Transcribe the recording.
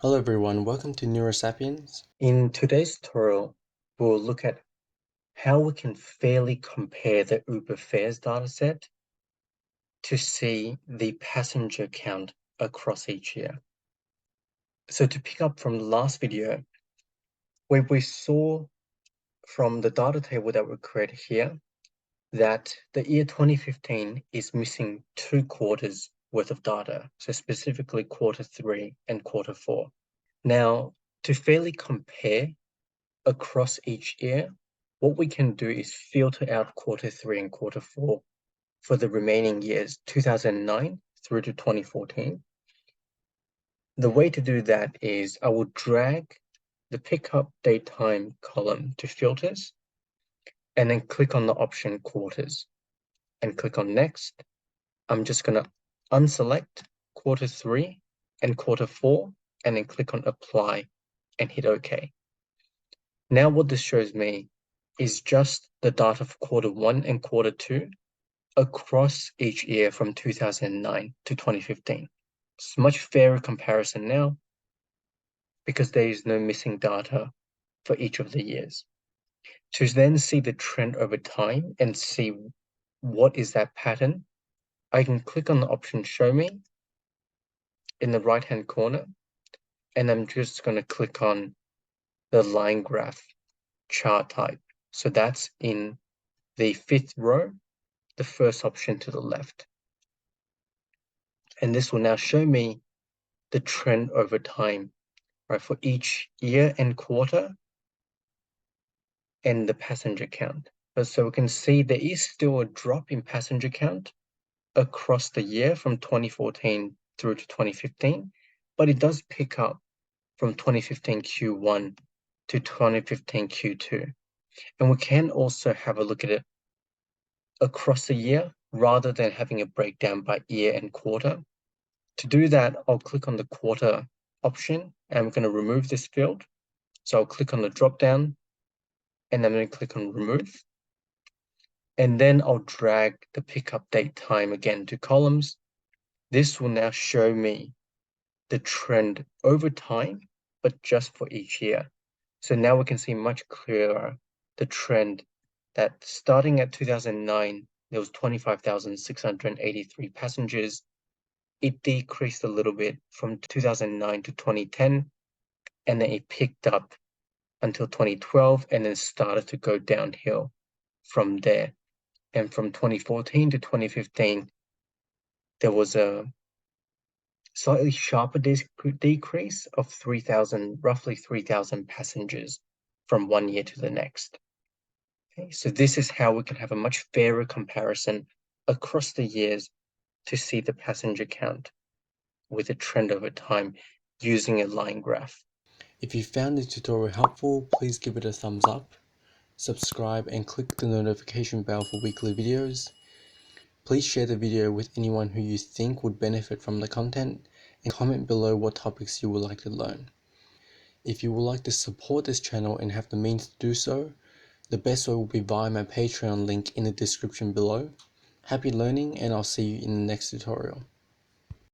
Hello everyone, welcome to Neurosapiens. In today's tutorial, we'll look at how we can fairly compare the Uber fares dataset to see the passenger count across each year. So to pick up from the last video, where we saw from the data table that we created here, that the year 2015 is missing 2 quarters worth of data, so specifically Q3 and Q4. Now, to fairly compare across each year, what we can do is filter out Q3 and Q4 for the remaining years, 2009 through to 2014. The way to do that is I will drag the pickup date time column to filters and then click on the option quarters and click on next. I'm just going to unselect Q3 and Q4 and then click on apply and hit OK. Now what this shows me is just the data for Q1 and Q2 across each year from 2009 to 2015. It's a much fairer comparison now because there is no missing data for each of the years. To then see the trend over time and see what is that pattern, I can click on the option Show Me in the right-hand corner, and I'm just going to click on the line graph chart type. So that's in the 5th row, the first option to the left. And this will now show me the trend over time, right, for each year and quarter and the passenger count. So we can see there is still a drop in passenger count across the year from 2014 through to 2015, but it does pick up from 2015 Q1 to 2015 Q2. And we can also have a look at it across the year rather than having a breakdown by year and quarter. To do that, I'll click on the quarter option and I'm going to remove this field. So I'll click on the drop down and I'm going to click on remove. And then I'll drag the pickup date time again to columns. This will now show me the trend over time, but just for each year. So now we can see much clearer the trend that starting at 2009, there was 25,683 passengers. It decreased a little bit from 2009 to 2010, and then it picked up until 2012 and then started to go downhill from there. And from 2014 to 2015, there was a slightly sharper decrease of roughly 3,000 passengers from one year to the next. Okay, so this is how we can have a much fairer comparison across the years to see the passenger count with a trend over time using a line graph. If you found this tutorial helpful, please give it a thumbs up, subscribe and click the notification bell for weekly videos. Please share the video with anyone who you think would benefit from the content and comment below what topics you would like to learn. If you would like to support this channel and have the means to do so, the best way will be via my Patreon link in the description below. Happy learning and I'll see you in the next tutorial.